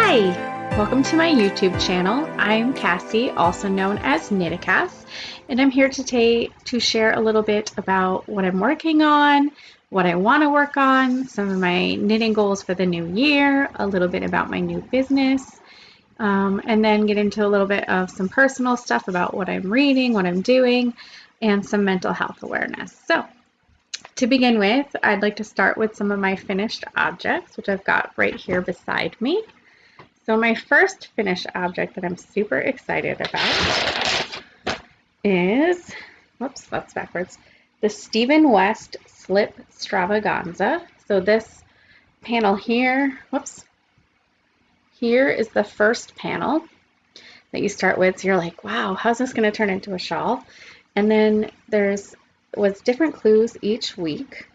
Hi! Welcome to my YouTube channel. I'm Cassie, also known as KnittaCass, and I'm here today to share a little bit about what I'm working on, what I want to work on, some of my knitting goals for the new year, a little bit about my new business, and then get into a little bit of some personal stuff about what I'm reading, what I'm doing, and some mental health awareness. So, to begin with, I'd like to start with some of my finished objects, which I've got right here beside me. So my first finished object that I'm super excited about is, whoops, that's backwards, the Stephen West Slipstravaganza. So this panel here, whoops, here is the first panel that you start with. So you're like, wow, how's this going to turn into a shawl? And then was different clues each week.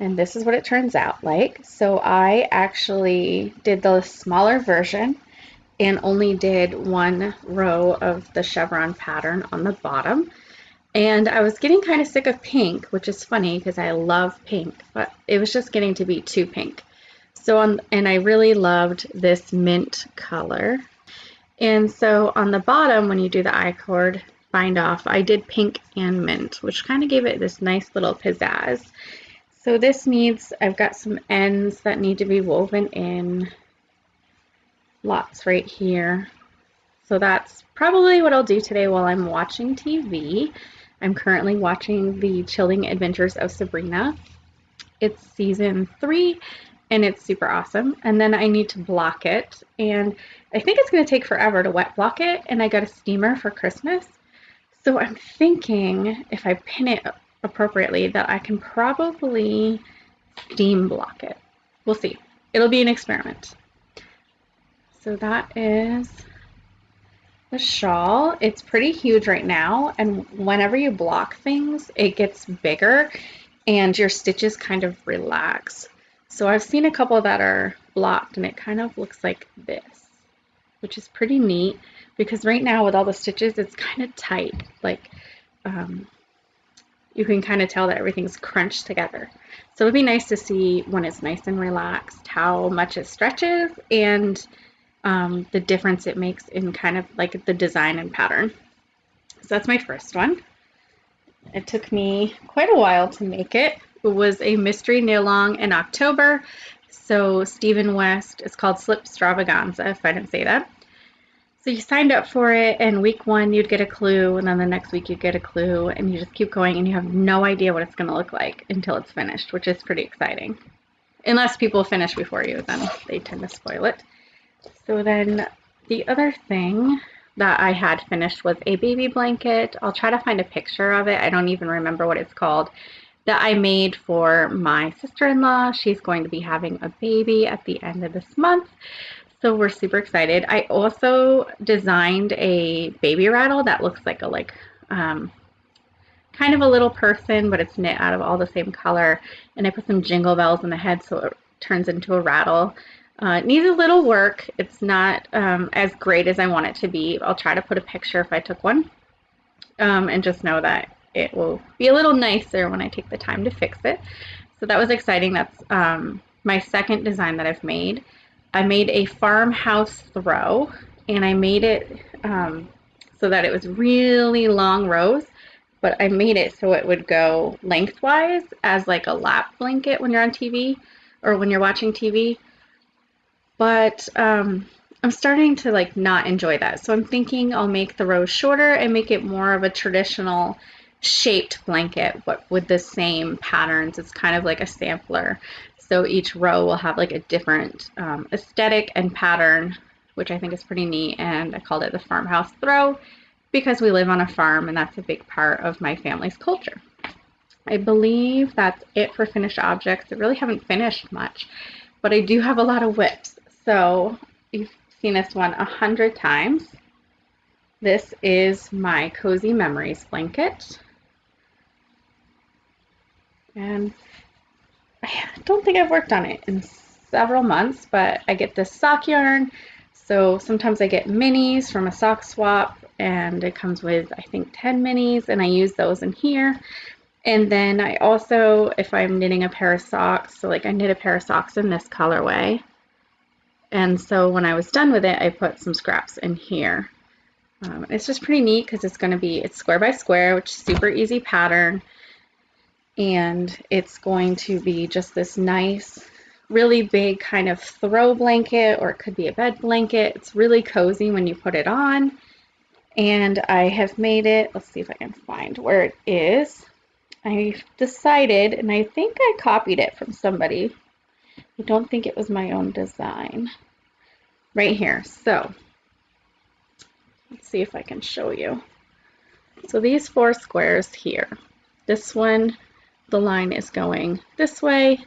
And this is what it turns out like. So I actually did the smaller version and only did one row of the chevron pattern on the bottom. And I was getting kind of sick of pink, which is funny because I love pink, but it was just getting to be too pink. And I really loved this mint color. And so on the bottom, when you do the Icord bind off, I did pink and mint, which kind of gave it this nice little pizzazz. So this I've got some ends that need to be woven in, lots right here. So that's probably what I'll do today while I'm watching TV. I'm currently watching The Chilling Adventures of Sabrina. It's season 3 and it's super awesome. And then I need to block it, and I think it's going to take forever to wet block it, and I got a steamer for Christmas. So I'm thinking if I pin it appropriately that I can probably steam block it. We'll see. It'll be an experiment. So that is the shawl. It's pretty huge right now, and whenever you block things, it gets bigger and your stitches kind of relax. So I've seen a couple that are blocked and it kind of looks like this, which is pretty neat because right now with all the stitches, it's kind of tight. Like, you can kind of tell that everything's crunched together. So it'd be nice to see when it's nice and relaxed how much it stretches and the difference it makes in kind of like the design and pattern. So that's my first one. It took me quite a while to make it. It was a mystery knit-along in October. So Stephen West, it's called Slipstravaganza, if I didn't say that. So you signed up for it, and week 1 you'd get a clue, and then the next week you'd get a clue, and you just keep going, and you have no idea what it's going to look like until it's finished, which is pretty exciting. Unless people finish before you, then they tend to spoil it. So then the other thing that I had finished was a baby blanket. I'll try to find a picture of it. I don't even remember what it's called. That I made for my sister-in-law. She's going to be having a baby at the end of this month. So we're super excited. I also designed a baby rattle that looks like a kind of a little person, but it's knit out of all the same color. And I put some jingle bells in the head so it turns into a rattle. It needs a little work. It's not as great as I want it to be. I'll try to put a picture if I took one. And just know that it will be a little nicer when I take the time to fix it. So that was exciting. That's my second design that I've made. I made a farmhouse throw, and I made it so that it was really long rows, but I made it so it would go lengthwise as like a lap blanket when you're on TV or when you're watching TV. But I'm starting to like not enjoy that. So I'm thinking I'll make the rows shorter and make it more of a traditional shaped blanket, but with the same patterns. It's kind of like a sampler. So each row will have like a different aesthetic and pattern, which I think is pretty neat. And I called it the farmhouse throw because we live on a farm and that's a big part of my family's culture. I believe that's it for finished objects. I really haven't finished much, but I do have a lot of whips. So you've seen this one 100 times. This is my Cozy Memories blanket. And I don't think I've worked on it in several months, but I get this sock yarn. So sometimes I get minis from a sock swap, and it comes with, I think, 10 minis, and I use those in here. And then I also, if I'm knitting a pair of socks, so like I knit a pair of socks in this colorway, And so when I was done with it, I put some scraps in here. It's just pretty neat because it's square by square, which is super easy pattern. And it's going to be just this nice, really big kind of throw blanket, or it could be a bed blanket. It's really cozy when you put it on. And I have made it, let's see if I can find where it is. I decided, and I think I copied it from somebody. I don't think it was my own design. Right here. So let's see if I can show you. So these 4 squares here, this one, the line is going this way.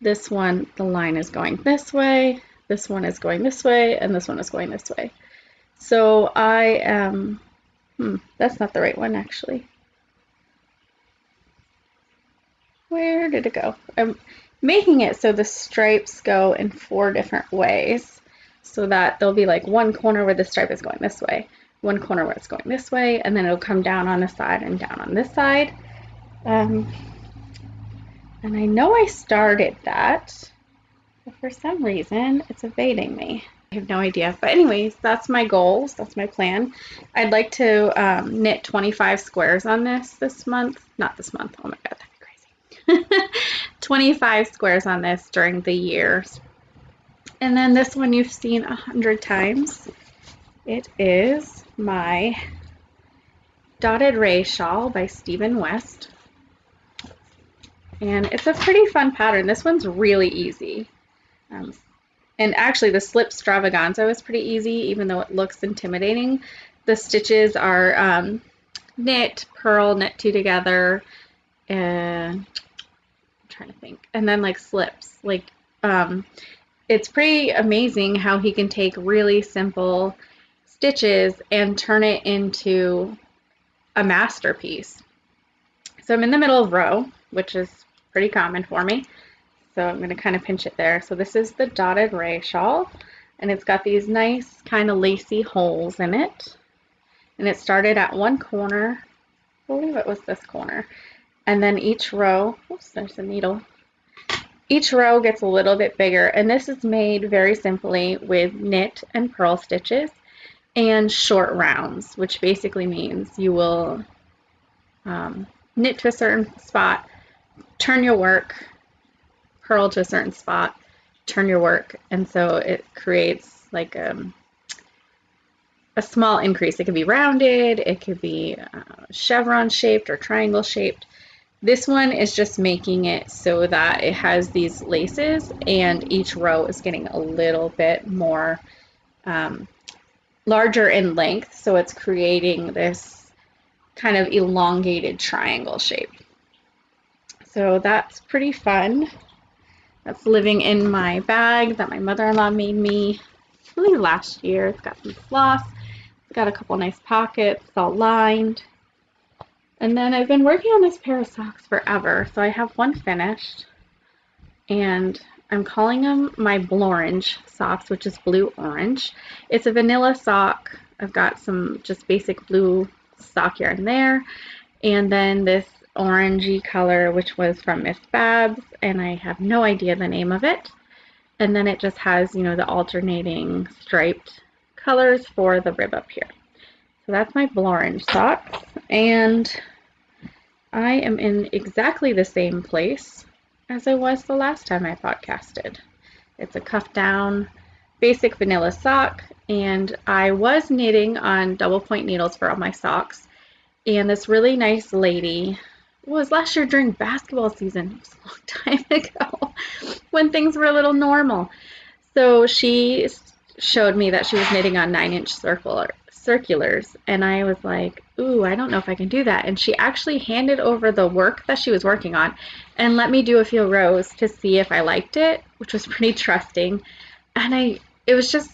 This one, the line is going this way. This one is going this way, and this one is going this way. So I am, that's not the right one actually. Where did it go? I'm making it so the stripes go in 4 different ways, so that there'll be like one corner where the stripe is going this way, one corner where it's going this way, and then it'll come down on the side and down on this side. And I know I started that, but for some reason it's evading me. I have no idea. But anyways, that's my goals. That's my plan. I'd like to knit 25 squares on this month. Not this month. Oh my God, that'd be crazy. 25 squares on this during the year. And then this one you've seen 100 times. It is my Dotted Ray Shawl by Stephen West. And it's a pretty fun pattern. This one's really easy. And actually the Slipstravaganza was pretty easy, even though it looks intimidating. The stitches are knit, purl, knit 2 together, and I'm trying to think. And then like slips. Like it's pretty amazing how he can take really simple stitches and turn it into a masterpiece. So I'm in the middle of row, which is pretty common for me. So I'm going to kind of pinch it there. So this is the Dotted Ray Shawl, and it's got these nice kind of lacy holes in it. And it started at one corner. I believe it was this corner. And then each row, oops, there's a needle. Each row gets a little bit bigger, and this is made very simply with knit and purl stitches and short rounds, which basically means you will knit to a certain spot, turn your work, purl to a certain spot, turn your work, and so it creates like a small increase. It could be rounded, it could be chevron shaped or triangle shaped. This one is just making it so that it has these laces and each row is getting a little bit more larger in length, so it's creating this kind of elongated triangle shape. So that's pretty fun. That's living in my bag that my mother-in-law made me, I believe last year. It's got some floss, it's got a couple nice pockets, it's all lined. And then I've been working on this pair of socks forever, so I have one finished, and I'm calling them my Blorange socks, which is blue-orange. It's a vanilla sock. I've got some just basic blue sock yarn there, and then this orangey color, which was from Miss Babs, and I have no idea the name of it. And then it just has, you know, the alternating striped colors for the rib up here. So that's my Blorange socks, and I am in exactly the same place as I was the last time I podcasted. It's a cuff down basic vanilla sock, and I was knitting on double point needles for all my socks, and this really nice lady, it was last year during basketball season, it was a long time ago, when things were a little normal. So she showed me that she was knitting on 9-inch circulars, and I was like, ooh, I don't know if I can do that. And she actually handed over the work that she was working on and let me do a few rows to see if I liked it, which was pretty trusting. And it was just,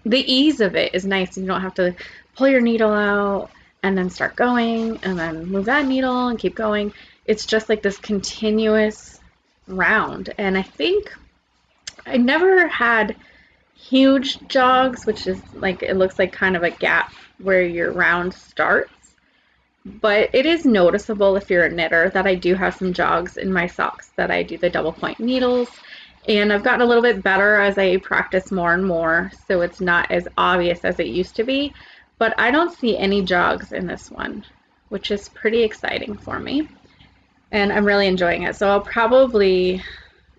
the ease of it is nice. You don't have to pull your needle out and then start going and then move that needle and keep going. It's just like this continuous round. And I think I never had huge jogs, which is like, it looks like kind of a gap where your round starts. But it is noticeable if you're a knitter that I do have some jogs in my socks that I do the double point needles. And I've gotten a little bit better as I practice more and more, so it's not as obvious as it used to be. But I don't see any jogs in this one, which is pretty exciting for me. And I'm really enjoying it. So I'll probably,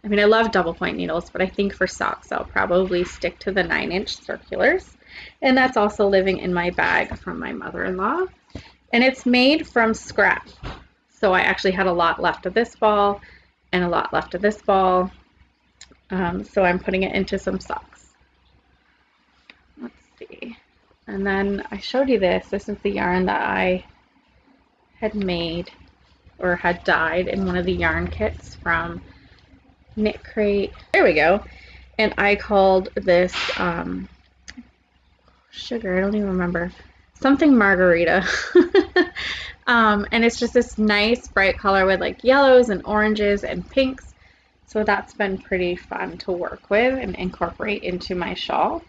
I mean, I love double point needles, but I think for socks, I'll probably stick to the 9-inch circulars. And that's also living in my bag from my mother-in-law. And it's made from scrap. So I actually had a lot left of this ball and a lot left of this ball. So I'm putting it into some socks. Let's see. And then I showed you this. This is the yarn that I had made or had dyed in one of the yarn kits from Knit Crate. There we go. And I called this sugar, I don't even remember, something margarita. And it's just this nice bright color with like yellows and oranges and pinks. So that's been pretty fun to work with and incorporate into my shawl.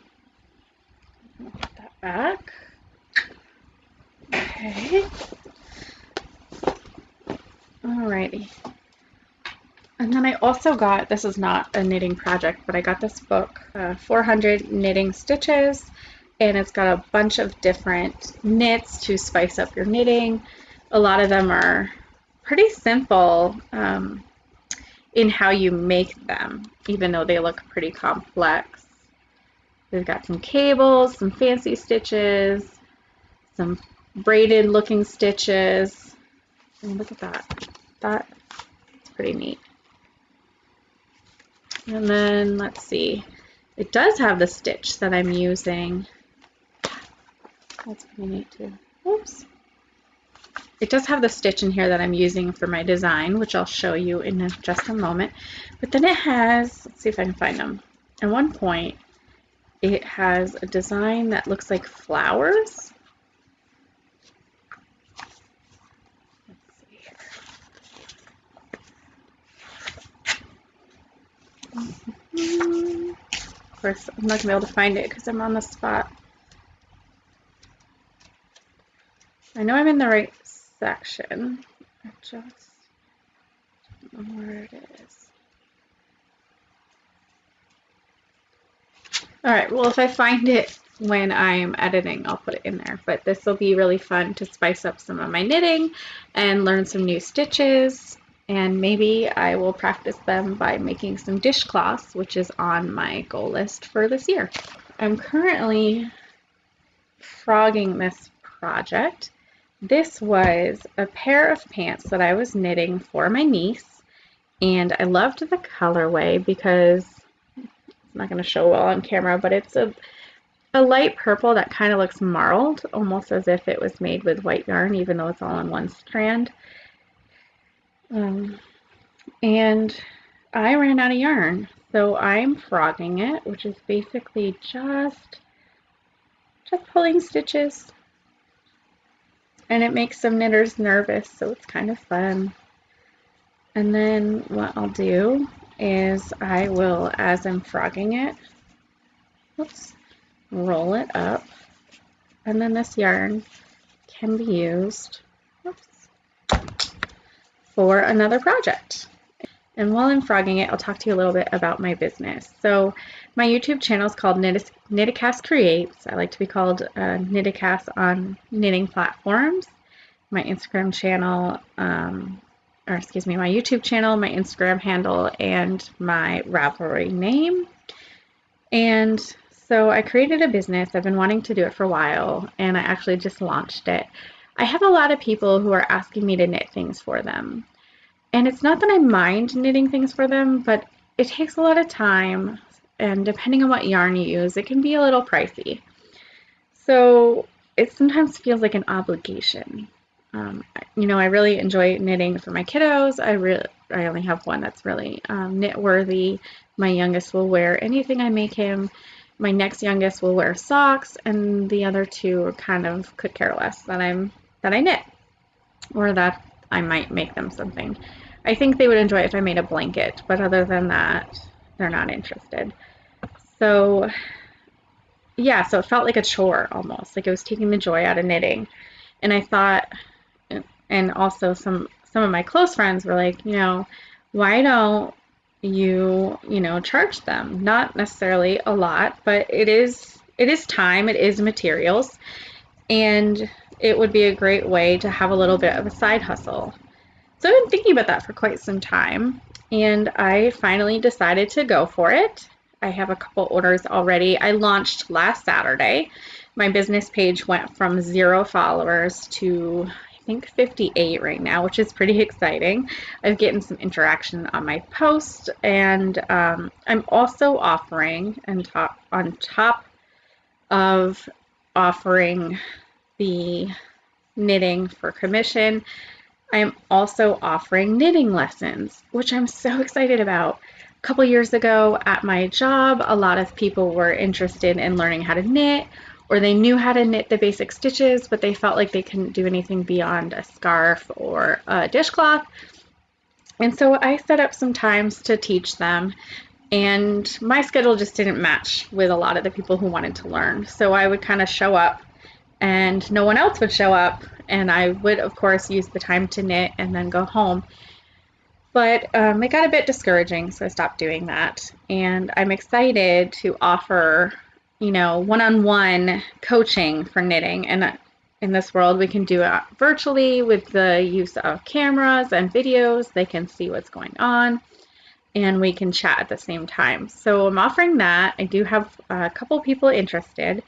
I'll put that back. Okay. Alrighty. And then I also got, this is not a knitting project, but I got this book, 400 Knitting Stitches, and it's got a bunch of different knits to spice up your knitting. A lot of them are pretty simple in how you make them, even though they look pretty complex. They've got some cables, some fancy stitches, some braided looking stitches. And look at that. That's pretty neat. And then let's see. It does have the stitch that I'm using. That's pretty neat too. Oops. It does have the stitch in here that I'm using for my design, which I'll show you in just a moment. But then it has, let's see if I can find them. At one point, it has a design that looks like flowers. Let's see here. Of course, I'm not going to be able to find it because I'm on the spot. I know I'm in the right section. I just don't know where it is. Alright, well, if I find it when I'm editing, I'll put it in there. But this will be really fun to spice up some of my knitting and learn some new stitches. And maybe I will practice them by making some dishcloths, which is on my goal list for this year. I'm currently frogging this project. This was a pair of pants that I was knitting for my niece, and I loved the colorway because it's not going to show well on camera, but it's a light purple that kind of looks marled, almost as if it was made with white yarn, even though it's all on one strand. And I ran out of yarn, so I'm frogging it, which is basically just pulling stitches. And it makes some knitters nervous, so it's kind of fun. And then what I'll do is I will, as I'm frogging it, roll it up. And then this yarn can be used for another project. And while I'm frogging it, I'll talk to you a little bit about my business. So my YouTube channel is called KnittaCass Creates. I like to be called KnittaCass on knitting platforms. My Instagram channel, my YouTube channel, my Instagram handle, and my Ravelry name. And so I created a business. I've been wanting to do it for a while, and I actually just launched it. I have a lot of people who are asking me to knit things for them. And it's not that I mind knitting things for them, but it takes a lot of time, and depending on what yarn you use, it can be a little pricey. So it sometimes feels like an obligation. I really enjoy knitting for my kiddos. I only have one that's really knit worthy. My youngest will wear anything I make him. My next youngest will wear socks, and the other two kind of could care less that I knit, or that I might make them something. I think they would enjoy it if I made a blanket, but other than that, they're not interested. So yeah, so it felt like a chore almost, like it was taking the joy out of knitting. And I thought, and also some of my close friends were like, why don't you charge them. Not necessarily a lot, but it is time, it is materials, and it would be a great way to have a little bit of a side hustle. So I've been thinking about that for quite some time, and I finally decided to go for it. I have a couple orders already. I launched last Saturday. My business page went from 0 followers to I think 58 right now, which is pretty exciting. I've gotten some interaction on my post, and I'm also offering, and on top of offering the knitting for commission, I'm also offering knitting lessons, which I'm so excited about. A couple years ago at my job, a lot of people were interested in learning how to knit, or they knew how to knit the basic stitches, but they felt like they couldn't do anything beyond a scarf or a dishcloth. And so I set up some times to teach them, and my schedule just didn't match with a lot of the people who wanted to learn. So I would kind of show up and no one else would show up, and I would of course use the time to knit and then go home. But it got a bit discouraging, so I stopped doing that. And I'm excited to offer one-on-one coaching for knitting, and in this world we can do it virtually with the use of cameras and videos. They can see what's going on and we can chat at the same time. So I'm offering that. I do have a couple people interested.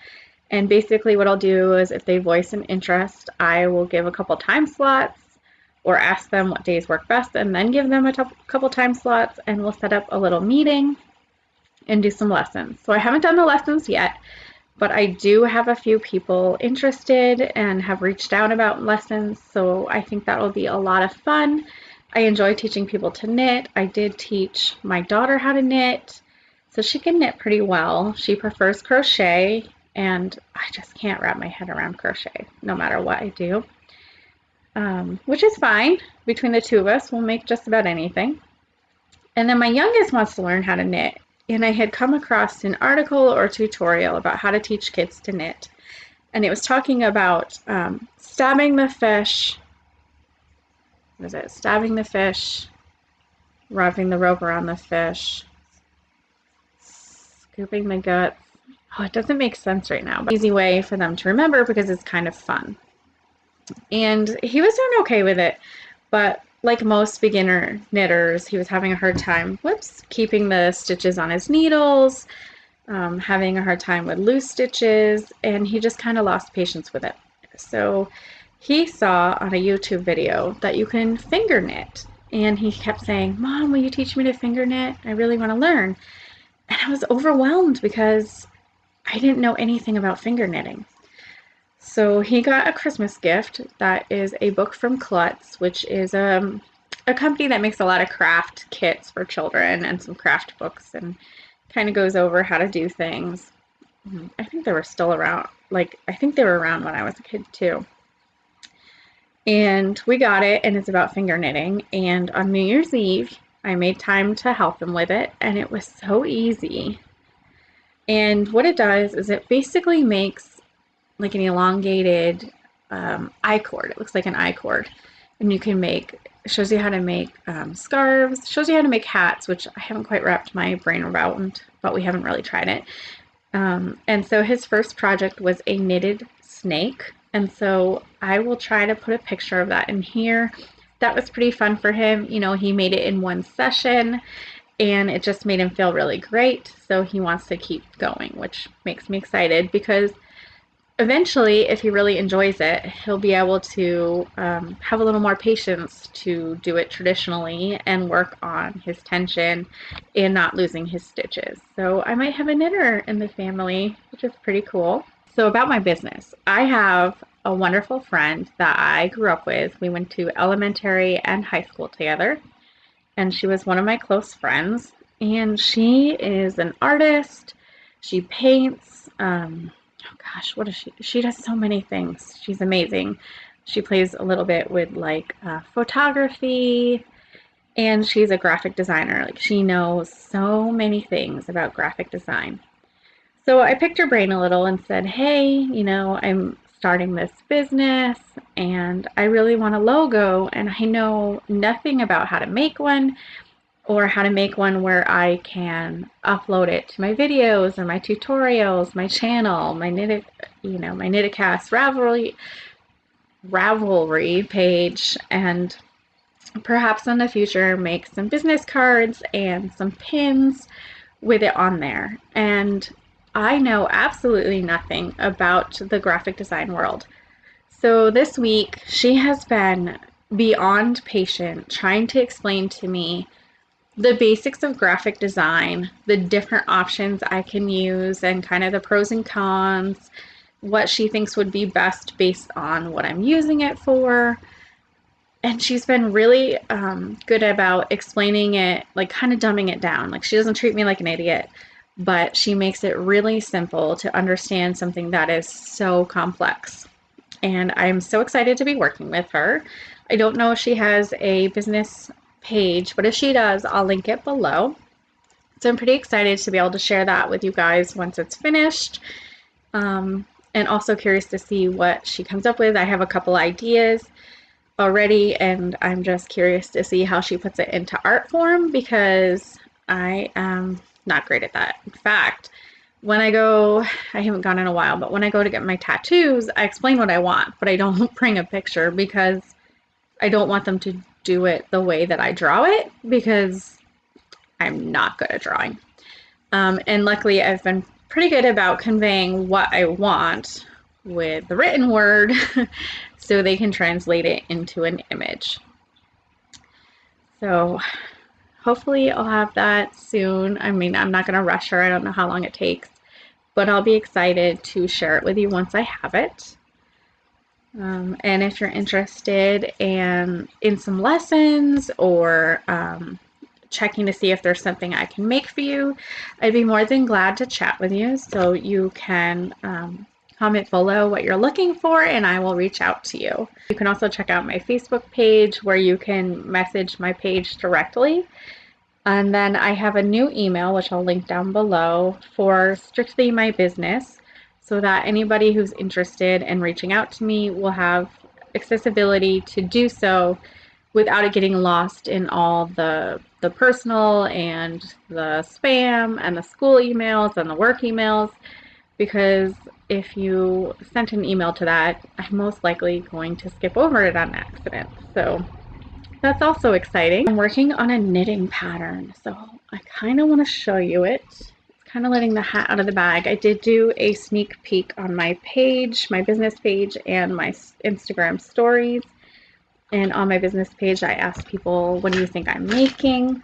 And basically what I'll do is if they voice an interest, I will give a couple time slots or ask them what days work best, and then give them a couple time slots, and we'll set up a little meeting and do some lessons. So I haven't done the lessons yet, but I do have a few people interested and have reached out about lessons. So I think that will be a lot of fun. I enjoy teaching people to knit. I did teach my daughter how to knit, so she can knit pretty well. She prefers crochet, and I just can't wrap my head around crochet no matter what I do, which is fine. Between the two of us, we'll make just about anything. And then my youngest wants to learn how to knit, and I had come across an article or tutorial about how to teach kids to knit, and it was talking about stabbing the fish. What is it? Stabbing the fish, wrapping the rope around the fish, scooping the guts. Oh, it doesn't make sense right now, but easy way for them to remember because it's kind of fun. And he was doing okay with it, but like most beginner knitters, he was having a hard time, keeping the stitches on his needles, having a hard time with loose stitches, and he just kind of lost patience with it. So he saw on a YouTube video that you can finger knit, and he kept saying, "Mom, will you teach me to finger knit? I really want to learn." And I was overwhelmed because I didn't know anything about finger knitting. So he got a Christmas gift that is a book from Klutz, which is a company that makes a lot of craft kits for children and some craft books, and kind of goes over how to do things. I think they were still around. I think they were around when I was a kid too. And we got it, and it's about finger knitting. And on New Year's Eve, I made time to help him with it, and it was so easy. And what it does is it basically makes like an elongated Icord. It looks like an Icord, and shows you how to make scarves, shows you how to make hats, which I haven't quite wrapped my brain around, but we haven't really tried it. And so his first project was a knitted snake, and so I will try to put a picture of that in here. That was pretty fun for him. He made it in one session, and it just made him feel really great, so he wants to keep going, which makes me excited because eventually, if he really enjoys it, he'll be able to have a little more patience to do it traditionally and work on his tension and not losing his stitches. So I might have a knitter in the family, which is pretty cool. So about my business, I have a wonderful friend that I grew up with. We went to elementary and high school together, and she was one of my close friends, and she is an artist. She paints. Oh gosh, what is she? She does so many things. She's amazing. She plays a little bit with photography, and she's a graphic designer. She knows so many things about graphic design. So I picked her brain a little and said, "Hey, I'm starting this business and I really want a logo, and I know nothing about how to make one or how to make one where I can upload it to my videos or my tutorials, my channel, my my KnittaCass Ravelry page, and perhaps in the future make some business cards and some pins with it on there. And I know absolutely nothing about the graphic design world. So this week she has been beyond patient trying to explain to me the basics of graphic design, the different options I can use, and kind of the pros and cons, what she thinks would be best based on what I'm using it for. And she's been really good about explaining it, like kind of dumbing it down. Like, she doesn't treat me like an idiot, but she makes it really simple to understand something that is so complex. And I'm so excited to be working with her. I don't know if she has a business page, but if she does, I'll link it below. So I'm pretty excited to be able to share that with you guys once it's finished. And also curious to see what she comes up with. I have a couple ideas already, and I'm just curious to see how she puts it into art form, because I am not great at that. In fact, when I haven't gone in a while, but when I go to get my tattoos, I explain what I want, but I don't bring a picture because I don't want them to do it the way that I draw it, because I'm not good at drawing. And luckily I've been pretty good about conveying what I want with the written word so they can translate it into an image. So hopefully I'll have that soon. I mean, I'm not going to rush her. I don't know how long it takes, but I'll be excited to share it with you once I have it. And if you're interested in some lessons, or checking to see if there's something I can make for you, I'd be more than glad to chat with you. So you can comment below what you're looking for, and I will reach out to you. You can also check out my Facebook page, where you can message my page directly. And then I have a new email, which I'll link down below, for strictly my business, so that anybody who's interested in reaching out to me will have accessibility to do so without it getting lost in all the personal and the spam and the school emails and the work emails. Because if you sent an email to that, I'm most likely going to skip over it on accident. So that's also exciting. I'm working on a knitting pattern, so I kind of want to show you it. It's kind of letting the hat out of the bag. I did do a sneak peek on my page, my business page, and my Instagram stories. And on my business page, I asked people, what do you think I'm making?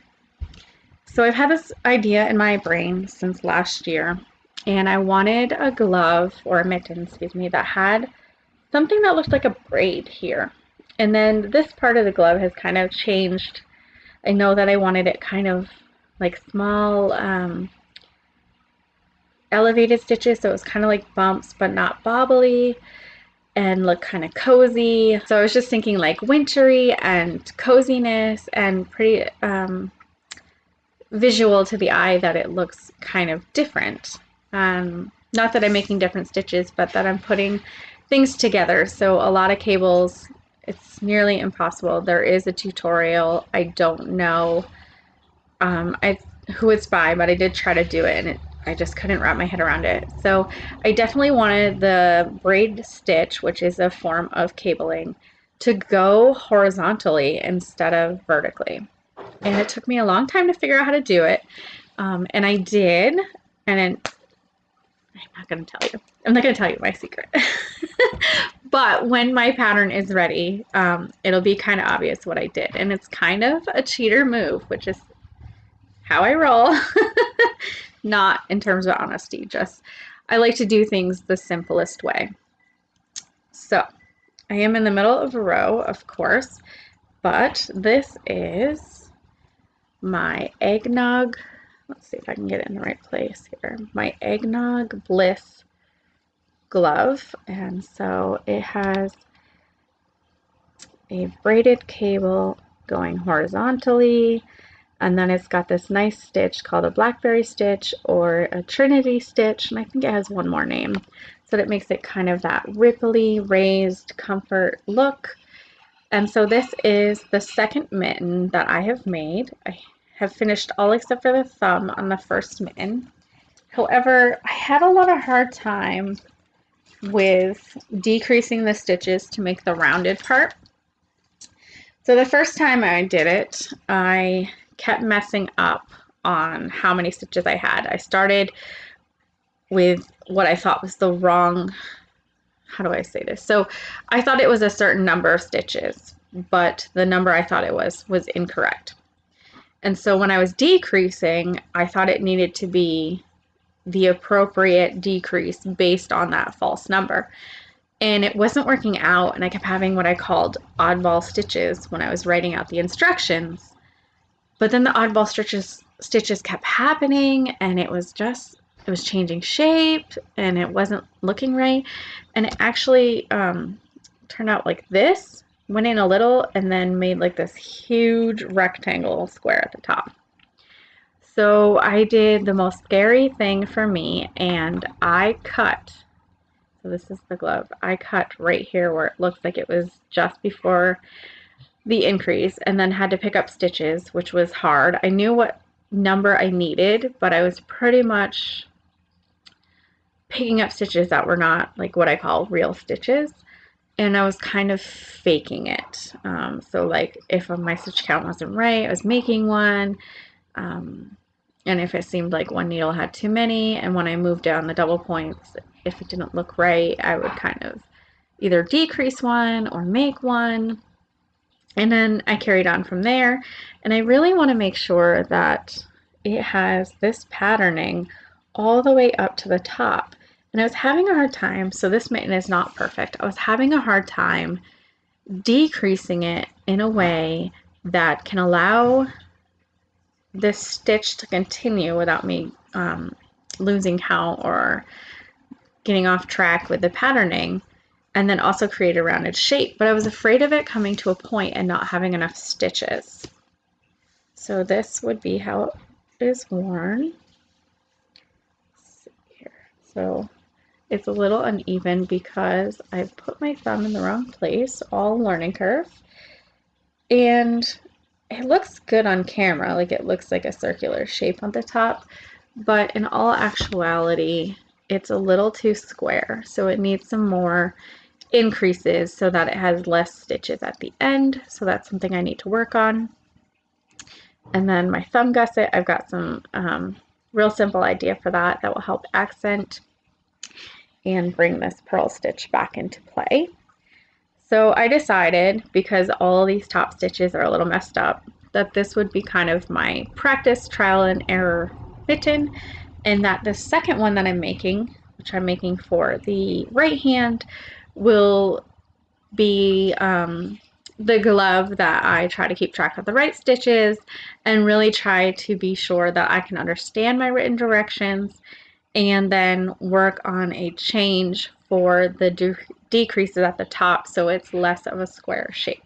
So I've had this idea in my brain since last year, and I wanted a glove, or a mitten, excuse me, that had something that looked like a braid here. And then this part of the glove has kind of changed. I know that I wanted it kind of like small elevated stitches, so it was kind of like bumps but not bobbly, and look kind of cozy. So I was just thinking like wintry and coziness, and pretty visual to the eye, that it looks kind of different. Not that I'm making different stitches, but that I'm putting things together. So a lot of cables, it's nearly impossible. There is a tutorial. I don't know who it's by, but I did try to do it, and I just couldn't wrap my head around it. So I definitely wanted the braid stitch, which is a form of cabling, to go horizontally instead of vertically. And it took me a long time to figure out how to do it. And I did. And then I'm not going to tell you. I'm not going to tell you my secret. But when my pattern is ready, it'll be kind of obvious what I did. And it's kind of a cheater move, which is how I roll. Not in terms of honesty, just I like to do things the simplest way. So I am in the middle of a row, of course, but this is my eggnog. Let's see if I can get it in the right place here. My eggnog bliss glove. And so it has a braided cable going horizontally, and then it's got this nice stitch called a blackberry stitch or a trinity stitch, and I think it has one more name, so that makes it kind of that ripply, raised comfort look. And so this is the second mitten that I have made. I have finished all except for the thumb on the first mitten. However, I had a lot of hard time with decreasing the stitches to make the rounded part. So the first time I did it, I kept messing up on how many stitches I had. I started with what I thought was the wrong, how do I say this? So I thought it was a certain number of stitches, but the number I thought it was incorrect. And so when I was decreasing, I thought it needed to be the appropriate decrease based on that false number. And it wasn't working out, and I kept having what I called oddball stitches when I was writing out the instructions. But then the oddball stitches kept happening, and it was changing shape, and it wasn't looking right. And it actually turned out like this, went in a little, and then made like this huge rectangle square at the top. So I did the most scary thing for me, and I cut. So this is the glove. I cut right here where it looks like it was just before the increase, and then had to pick up stitches, which was hard. I knew what number I needed, but I was pretty much picking up stitches that were not like what I call real stitches, and I was kind of faking it. So like if my stitch count wasn't right, I was making one, and if it seemed like one needle had too many, and when I moved down the double points, if it didn't look right, I would kind of either decrease one or make one, and then I carried on from there. And I really want to make sure that it has this patterning all the way up to the top. And I was having a hard time, so this mitten is not perfect. I was having a hard time decreasing it in a way that can allow this stitch to continue without me losing count or getting off track with the patterning, and then also create a rounded shape. But I was afraid of it coming to a point and not having enough stitches. So this would be how it is worn. Let's see here. So it's a little uneven because I've put my thumb in the wrong place, all learning curve. And it looks good on camera, like it looks like a circular shape on the top, but in all actuality, it's a little too square. So it needs some more increases so that it has less stitches at the end. So that's something I need to work on. And then my thumb gusset, I've got some real simple idea for that will help accent and bring this purl stitch back into play. So I decided, because all these top stitches are a little messed up, that this would be kind of my practice, trial and error mitten, and that the second one that I'm making, which I'm making for the right hand, will be the glove that I try to keep track of the right stitches and really try to be sure that I can understand my written directions, and then work on a change for the decreases at the top so it's less of a square shape.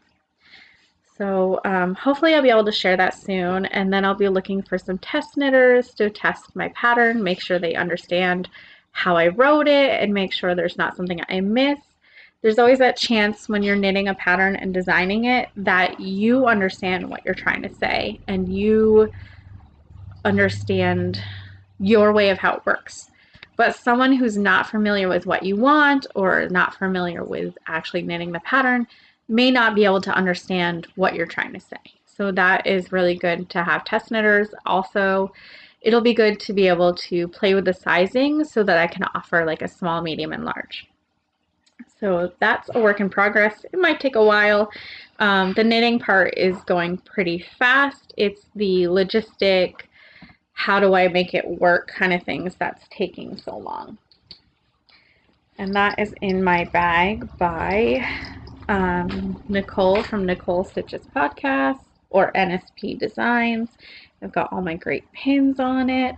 So hopefully I'll be able to share that soon, and then I'll be looking for some test knitters to test my pattern, make sure they understand how I wrote it, and make sure there's not something I miss. There's always that chance when you're knitting a pattern and designing it that you understand what you're trying to say and you understand your way of how it works. But someone who's not familiar with what you want or not familiar with actually knitting the pattern may not be able to understand what you're trying to say. So that is really good to have test knitters. Also, it'll be good to be able to play with the sizing so that I can offer like a small, medium, and large. So that's a work in progress. It might take a while. The knitting part is going pretty fast. It's the logistic, how do I make it work kind of things that's taking so long. And that is in my bag by Nicole from Nicole Stitches Podcast, or NSP Designs. I've got all my great pins on it.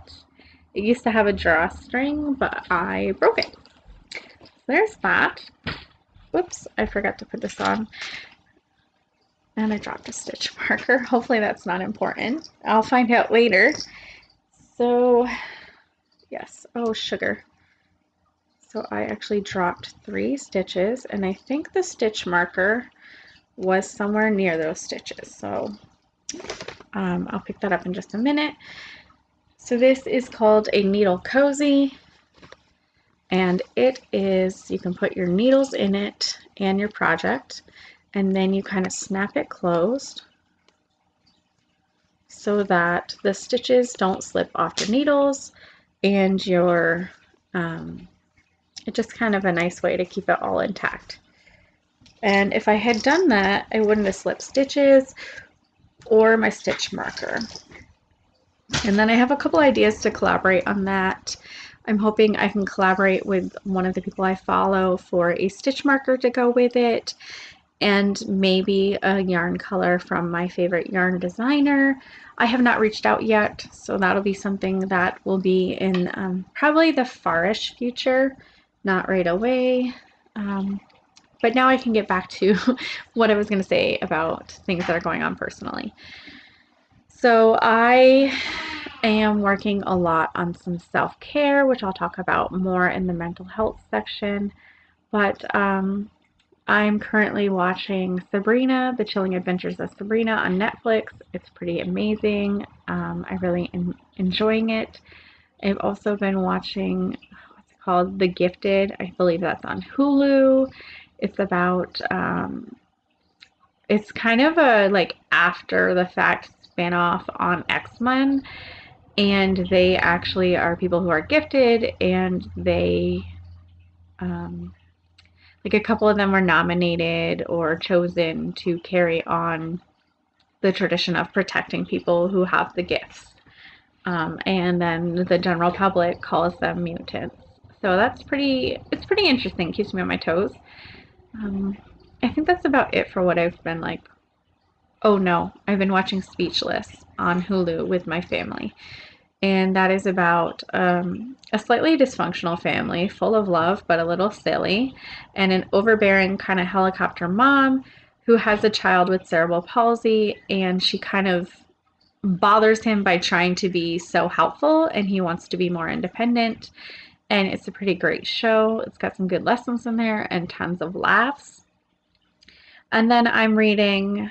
It used to have a drawstring, but I broke it. So there's that. Whoops, I forgot to put this on. And I dropped a stitch marker. Hopefully that's not important. I'll find out later. So, yes, oh, sugar. So I actually dropped 3 stitches, and I think the stitch marker was somewhere near those stitches. So I'll pick that up in just a minute. So this is called a needle cozy, and it is, you can put your needles in it and your project, and then you kind of snap it closed so that the stitches don't slip off the needles, and your it's just kind of a nice way to keep it all intact. And if I had done that, I wouldn't have slipped stitches or my stitch marker. And then I have a couple ideas to collaborate on that. I'm hoping I can collaborate with one of the people I follow for a stitch marker to go with it, and maybe a yarn color from my favorite yarn designer. I have not reached out yet, so that'll be something that will be in probably the farish future, not right away. But now I can get back to what I was going to say about things that are going on personally. So I am working a lot on some self-care, which I'll talk about more in the mental health section. But I'm currently watching Sabrina, The Chilling Adventures of Sabrina on Netflix. It's pretty amazing. I really am enjoying it. I've also been watching, what's it called? The Gifted. I believe that's on Hulu. It's about, it's kind of a like after the fact spin-off on X-Men, and they actually are people who are gifted, and they, like a couple of them were nominated or chosen to carry on the tradition of protecting people who have the gifts. And then the general public calls them mutants. So it's pretty interesting. It keeps me on my toes. I think that's about it for what I've been like. Oh no, I've been watching Speechless on Hulu with my family. And that is about a slightly dysfunctional family, full of love, but a little silly, and an overbearing kind of helicopter mom who has a child with cerebral palsy, and she kind of bothers him by trying to be so helpful, and he wants to be more independent. And it's a pretty great show. It's got some good lessons in there and tons of laughs. And then I'm reading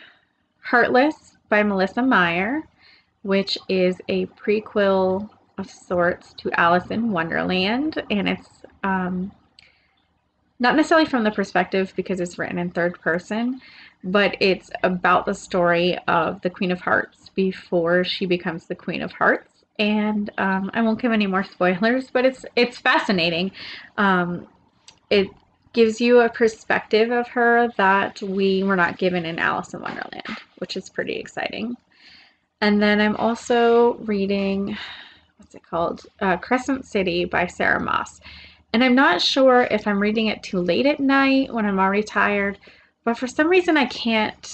Heartless by Melyssa Meyers, which is a prequel of sorts to Alice in Wonderland, and it's not necessarily from the perspective because it's written in third person, but it's about the story of the Queen of Hearts before she becomes the Queen of Hearts. And I won't give any more spoilers, but it's fascinating. It gives you a perspective of her that we were not given in Alice in Wonderland, which is pretty exciting. And then I'm also reading, what's it called? Crescent City by Sarah Maas. And I'm not sure if I'm reading it too late at night when I'm already tired, but for some reason I can't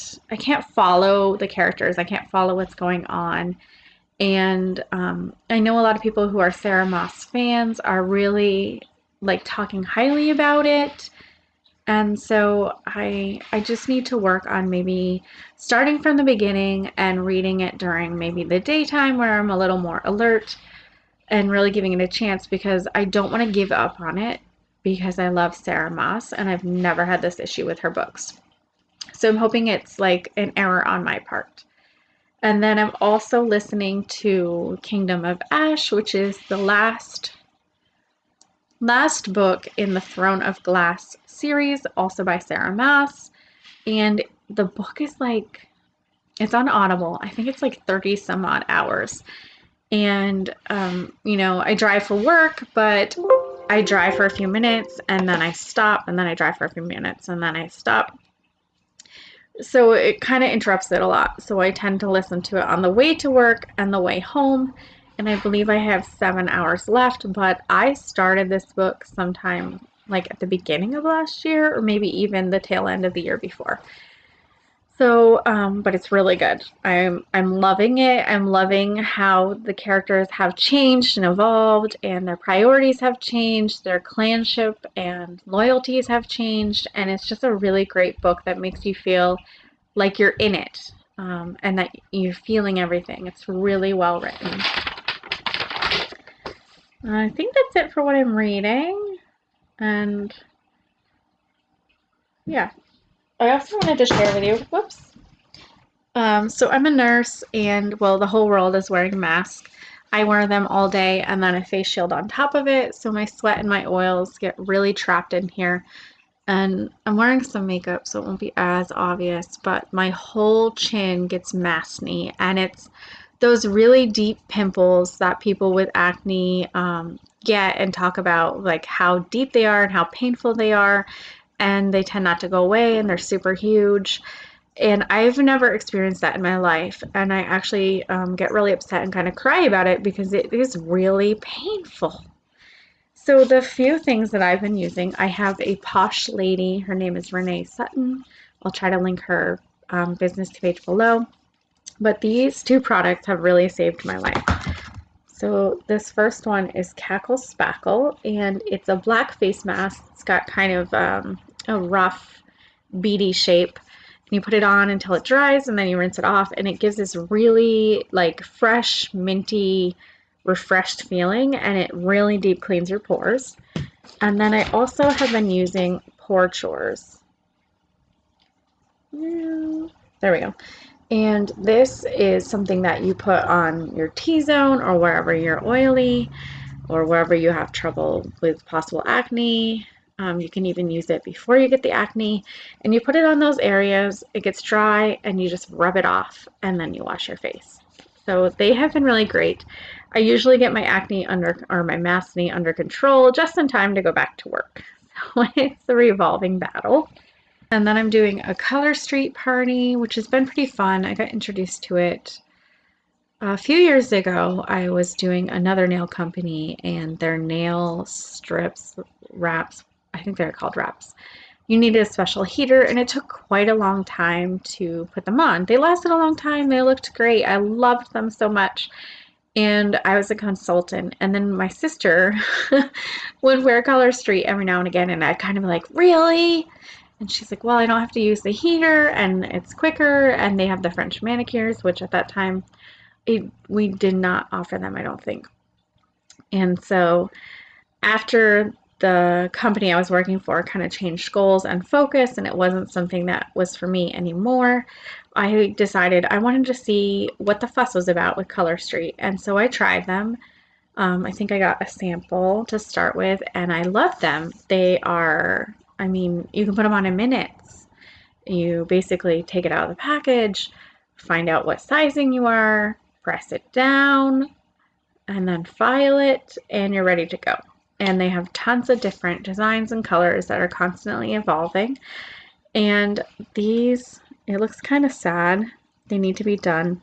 follow the characters. I can't follow what's going on. And I know a lot of people who are Sarah Maas fans are really like talking highly about it. And so I just need to work on maybe starting from the beginning and reading it during maybe the daytime where I'm a little more alert and really giving it a chance, because I don't want to give up on it because I love Sarah Maas and I've never had this issue with her books. So I'm hoping it's like an error on my part. And then I'm also listening to Kingdom of Ash, which is the last book in the Throne of Glass series, also by Sarah Maas. And the book is like, it's on Audible. I think it's like 30 some odd hours. And, I drive for work, but I drive for a few minutes and then I stop, and then I drive for a few minutes and then I stop. So it kind of interrupts it a lot. So I tend to listen to it on the way to work and the way home. And I believe I have 7 hours left, but I started this book sometime like at the beginning of last year, or maybe even the tail end of the year before. So, but it's really good. I'm loving it. I'm loving how the characters have changed and evolved, and their priorities have changed, their clanship and loyalties have changed, and it's just a really great book that makes you feel like you're in it, and that you're feeling everything. It's really well written. I think that's it for what I'm reading, and yeah. I also wanted to share with you, So I'm a nurse, and well, the whole world is wearing a mask. I wear them all day and then a face shield on top of it, so my sweat and my oils get really trapped in here. And I'm wearing some makeup, so it won't be as obvious, but my whole chin gets maskne, and it's those really deep pimples that people with acne get and talk about, like how deep they are and how painful they are, and they tend not to go away, and they're super huge. And I've never experienced that in my life, and I actually get really upset and kind of cry about it because it is really painful. So the few things that I've been using, I have a Posh lady. Her name is Renee Sutton. I'll try to link her business page below. But these two products have really saved my life. So this first one is Cackle Spackle, and it's a black face mask. It's got kind of a rough, beady shape. And you put it on until it dries, and then you rinse it off, and it gives this really like fresh, minty, refreshed feeling, and it really deep cleans your pores. And then I also have been using Pore Chores. There we go. And this is something that you put on your T-zone or wherever you're oily or wherever you have trouble with possible acne. You can even use it before you get the acne, and you put it on those areas, it gets dry, and you just rub it off, and then you wash your face. So they have been really great. I usually get my acne or my maskne under control just in time to go back to work. So it's a revolving battle. And then I'm doing a color street party, which has been pretty fun. I got introduced to it a few years ago. I was doing another nail company, and their nail strips, wraps, I think they're called wraps. You needed a special heater, and it took quite a long time to put them on. They lasted a long time. They looked great. I loved them so much. And I was a consultant. And then my sister would wear Color Street every now and again, and I'd kind of like, really? And she's like, well, I don't have to use the heater, and it's quicker, and they have the French manicures, which at that time, we did not offer them, I don't think. And so after the company I was working for kind of changed goals and focus, and it wasn't something that was for me anymore, I decided I wanted to see what the fuss was about with Color Street. And so I tried them. I think I got a sample to start with, and I loved them. They are, I mean, you can put them on in minutes. You basically take it out of the package, find out what sizing you are, press it down, and then file it, and you're ready to go. And they have tons of different designs and colors that are constantly evolving. And these, it looks kind of sad. They need to be done.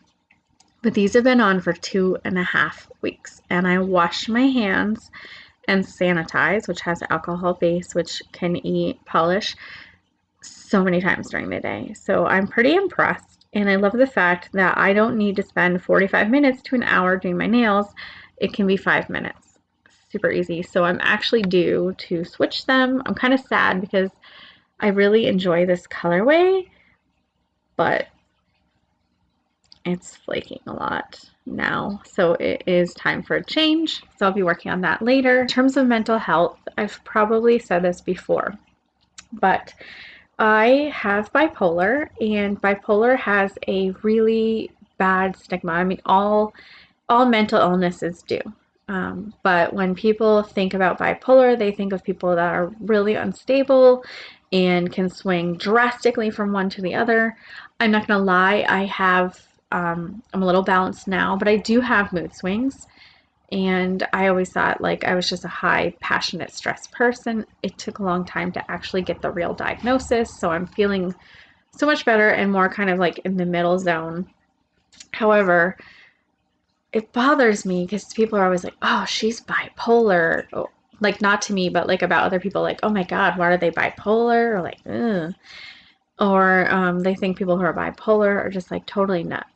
But these have been on for 2.5 weeks. And I wash my hands and sanitize, which has alcohol base, which can polish so many times during the day. So I'm pretty impressed. And I love the fact that I don't need to spend 45 minutes to an hour doing my nails. It can be 5 minutes. Super easy. So I'm actually due to switch them. I'm kind of sad because I really enjoy this colorway, but it's flaking a lot now. So it is time for a change. So I'll be working on that later. In terms of mental health, I've probably said this before, but I have bipolar, and bipolar has a really bad stigma. I mean, all mental illnesses do. But when people think about bipolar, they think of people that are really unstable and can swing drastically from one to the other. I'm not gonna lie, I'm a little balanced now, but I do have mood swings. And I always thought like I was just a high, passionate, stressed person. It took a long time to actually get the real diagnosis. So I'm feeling so much better and more kind of like in the middle zone. However, it bothers me because people are always like, oh, she's bipolar. Oh, like not to me, but like about other people, like, oh my God, why are they bipolar? Or like, ugh. Or they think people who are bipolar are just like totally nuts.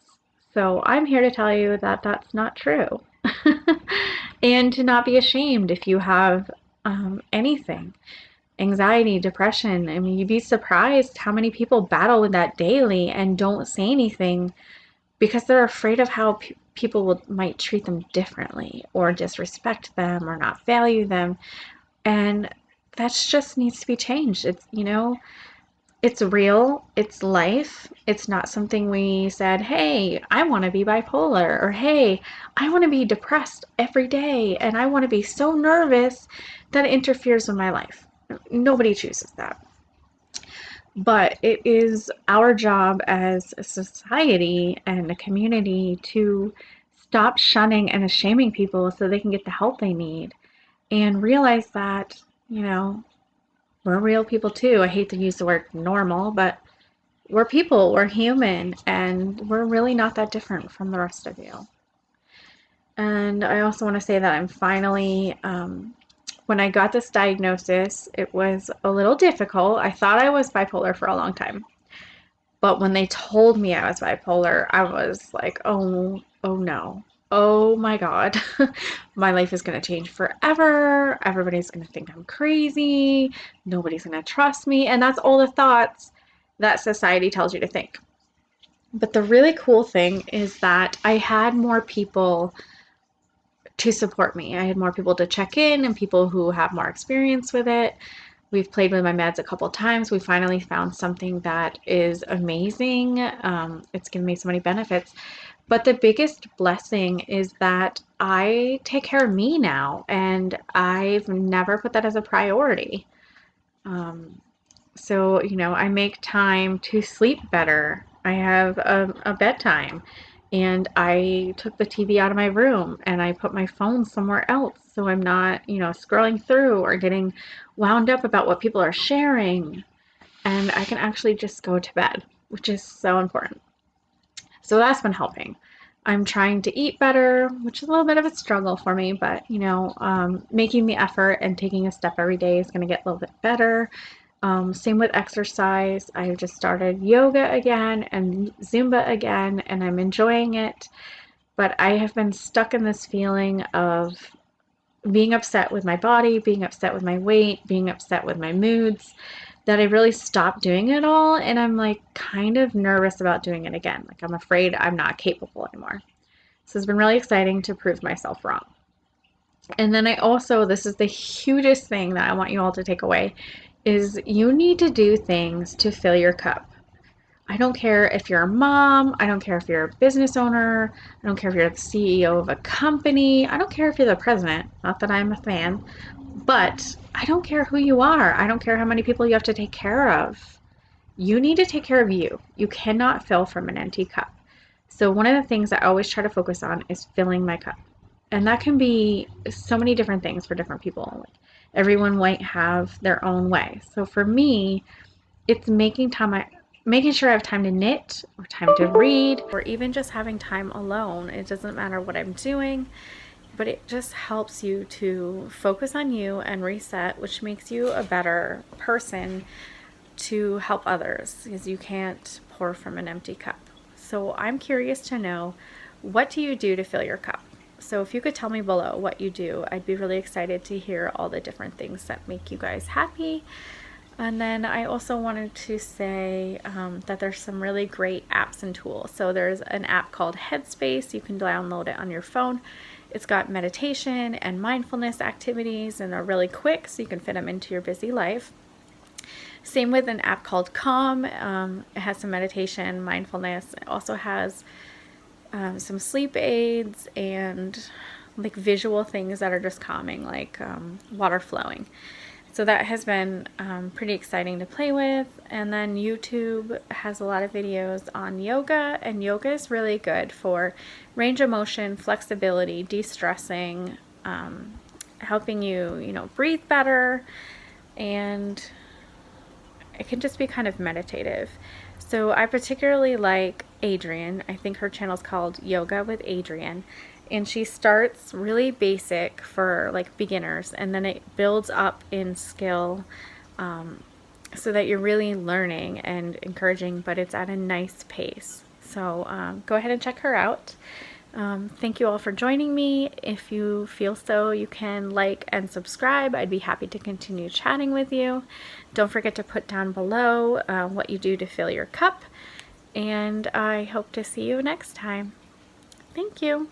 So I'm here to tell you that that's not true. And to not be ashamed if you have anything. Anxiety, depression. I mean, you'd be surprised how many people battle with that daily and don't say anything because they're afraid of how people might treat them differently or disrespect them or not value them. And that just needs to be changed. It's, it's real, it's life. It's not something we said, hey, I want to be bipolar, or hey, I want to be depressed every day, and I want to be so nervous that it interferes with my life. Nobody chooses that. But it is our job as a society and a community to stop shunning and shaming people so they can get the help they need and realize that, you know, we're real people too. I hate to use the word normal, but we're people, we're human, and we're really not that different from the rest of you. And I also want to say that I'm finally, when I got this diagnosis, it was a little difficult. I thought I was bipolar for a long time. But when they told me I was bipolar, I was like, oh no. Oh my God. My life is going to change forever. Everybody's going to think I'm crazy. Nobody's going to trust me. And that's all the thoughts that society tells you to think. But the really cool thing is that I had more people to support me. I had more people to check in and people who have more experience with it. We've played with my meds a couple times. We finally found something that is amazing. It's given me so many benefits. But the biggest blessing is that I take care of me now, and I've never put that as a priority. So, you know, I make time to sleep better. I have a bedtime, and I took the TV out of my room and I put my phone somewhere else so I'm not, you know, scrolling through or getting wound up about what people are sharing. And I can actually just go to bed, which is so important. So that's been helping. I'm trying to eat better, which is a little bit of a struggle for me, but you know, making the effort and taking a step every day is going to get a little bit better. Same with exercise. I've just started yoga again and Zumba again, and I'm enjoying it. But I have been stuck in this feeling of being upset with my body, being upset with my weight, being upset with my moods, that I really stopped doing it all. And I'm like kind of nervous about doing it again. Like I'm afraid I'm not capable anymore. So it's been really exciting to prove myself wrong. And then I also, this is the hugest thing that I want you all to take away, is you need to do things to fill your cup. I don't care if you're a mom, I don't care if you're a business owner, I don't care if you're the CEO of a company, I don't care if you're the president, not that I'm a fan, but I don't care who you are. I don't care how many people you have to take care of. You need to take care of you. You cannot fill from an empty cup. So one of the things I always try to focus on is filling my cup. And that can be so many different things for different people. Like everyone might have their own way. So for me, it's making sure I have time to knit or time to read or even just having time alone. It doesn't matter what I'm doing, but it just helps you to focus on you and reset, which makes you a better person to help others, because you can't pour from an empty cup. So I'm curious to know, what do you do to fill your cup? So if you could tell me below what you do, I'd be really excited to hear all the different things that make you guys happy. And then I also wanted to say that there's some really great apps and tools. So there's an app called Headspace. You can download it on your phone. It's got meditation and mindfulness activities, and they're really quick, so you can fit them into your busy life. Same with an app called Calm. It has some meditation, mindfulness. It also has some sleep aids and like visual things that are just calming, like water flowing. So that has been pretty exciting to play with. And then YouTube has a lot of videos on yoga, and yoga is really good for range of motion, flexibility, de-stressing, helping you, breathe better, and it can just be kind of meditative. So I particularly like Adrienne. I think her channel is called Yoga with Adrienne. And she starts really basic for like beginners, and then it builds up in skill so that you're really learning and encouraging, but it's at a nice pace. So go ahead and check her out. Thank you all for joining me. If you feel so, you can like and subscribe. I'd be happy to continue chatting with you. Don't forget to put down below what you do to fill your cup, and I hope to see you next time. Thank you.